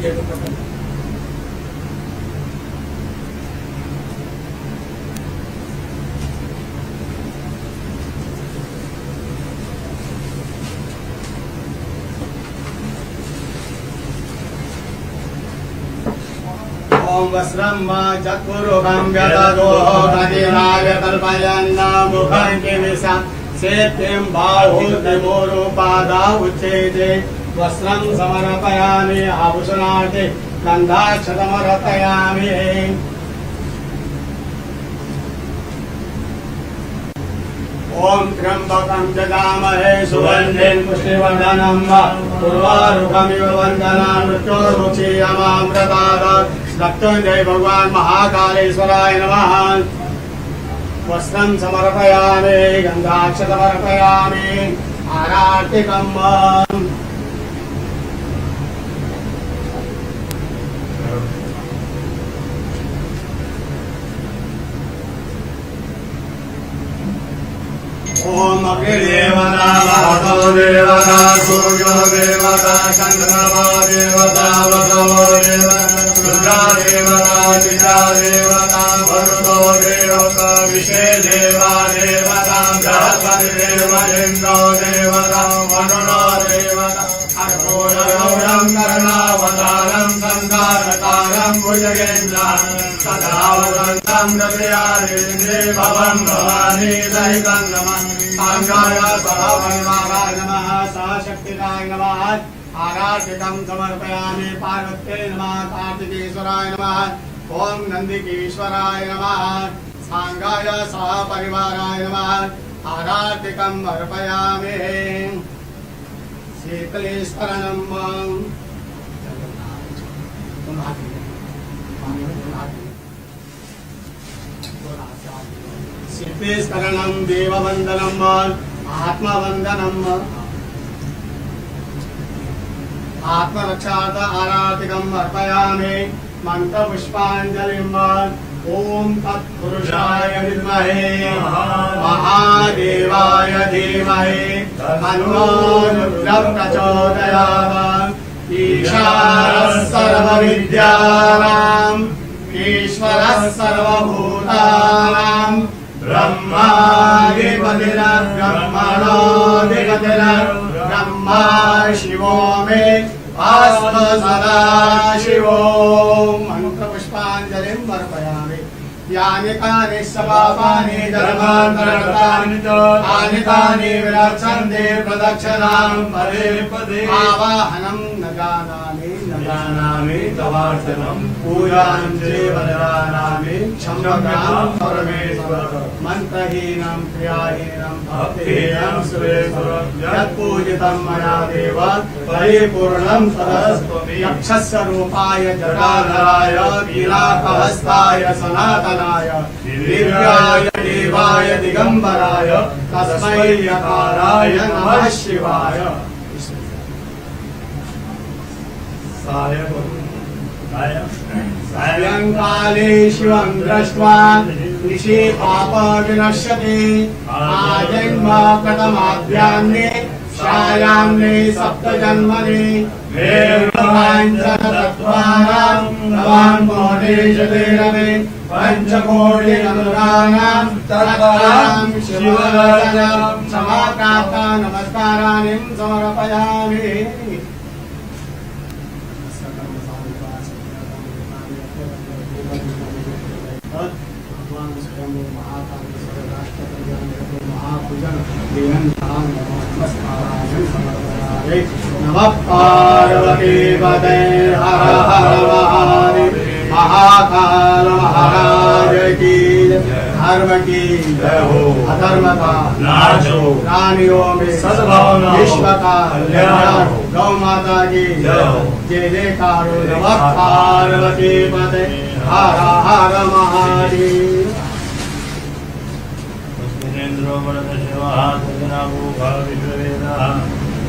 ओम वस्त्रं वा चतुर्मुखं व्यदधो गतिनाय कल्पयन्न मुखं किमिषा सेत्यं बाहुर्निमोरुपादा उच्चेते वस्त्रं समर्पयामि आभूषणार्थे गन्धाक्षतमर्पयामि ओम त्र्यंबकं जगामहे सुगन्धिं पुष्टिवर्धनं उर्वारुकमिव वन्दनान् मृत्योर्मुक्षीयमामृतात् मृत्युंजय भगवान महाकालेश्वराय नमः। वस्त्रं समर्पयामि गन्धाक्षतमर्पयामि आरार्तिकम् ओम अग्निदेवता वातो देवता सूर्यो देवता चंद्रमा देवता वसवो देवता रुद्रा देवता चिता देवता वरुणो देवता विषे देवा देवता बृहस्पति देव इंद्रो देवता वरुणो देवता अर्कोणगौरं कर्णावतारं संकारकारं भुजगेन्द्रं सदा वसन्तं हृदयारेन्द्रे भवं भवानी सहितं नमः। सांगाय सहपरिवाराय नमः सहशक्तिकाय नमः आराधितं समर्पयामि पार्वत्यै नमः कार्तिकेश्वराय नमः ओम नंदिकेश्वराय नमः सांगाय सहपरिवाराय नमः आराधितं अर्पयामि शीतलेश्वरणं शीतलेश्वरणं देववन्दनम् आत्मवन्दनम् आत्मरक्षार्थ आराधिकम् अर्पयामि मंत्रपुष्पाञ्जलिम् ओम तत्पुरुषाय विद्महे महादेवाय धीमहि तन्नो रुद्रः प्रचोदयात् ईशानः सर्वविद्यानाम् ईश्वरः सर्वभूतानां ब्रह्माधिपतिर्ब्रह्मणोऽधिपतिर् ब्रह्मा शिवो मे अस्तु सदा शिवो। मंत्रपुष्पाञ्जलिं समर्पयामि यानि कानि पापानि धर्मान्तरकृतानि तानि तानि विरक्षन्ते प्रदक्षिणां पदे पदे आवाहनं न जानामि तवार्चनं पूजां चैव जानामि क्षम्यतां परमेश्वर मन्त्रहीनं क्रियाहीनं भक्तिहीनं सुरेश्वर यत्पूजितं मया देव परिपूर्णं तदस्तु यक्षस्य रूपाय जटाधराय वीराकहस्ताय सनातनाय दिव्याय देवाय दिगंबराय तस्मै यकाराय नमः शिवाय। सायंकाले शिवं दृष्ट्वा निशि पाप विनश्यति आजन्म प्रथमाध्यान्ये छायाम्ने सप्तजन्मनि देवाञ्चनतत्त्वानां नवान् मोदेशते रमे पंचकोटि अनुरागां तत्त्वां शिवदर्शनं समाप्राप्ता नमस्काराणि समर्पयामि। नमः पार्वतीपते हर हर महादेव महाकाल महाराज की धर्म की जय हो अधर्मता नाश हो प्राणियों में सद्भावना विश्व का कल्याण हो गौ माता की जय हो जय जयकार हो। नमः पार्वतीपते हर हर महादेव।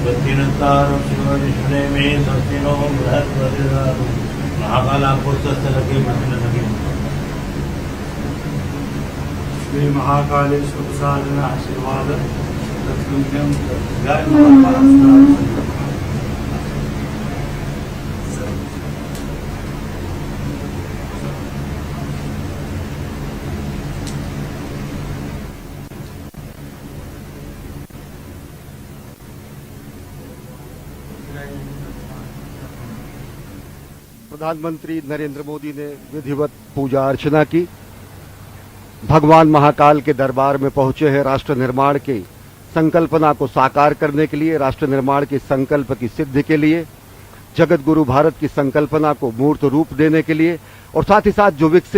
स्वस्तिनत्तारो शिव विष्णे मे स्वस्तिनो बृहस्पतिर्दधातु महाकालापुस्तस्य प्रतिष्ठितः श्री महाकालेश्वर साधन आशीर्वाद तत्पुण्यं जय प्रधानमंत्री नरेंद्र मोदी ने विधिवत पूजा अर्चना की। भगवान महाकाल के दरबार में पहुंचे हैं राष्ट्र निर्माण के संकल्पना को साकार करने के लिए, राष्ट्र निर्माण के संकल्प की सिद्धि के लिए, जगत गुरु भारत की संकल्पना को मूर्त रूप देने के लिए और साथ ही साथ जो विकसित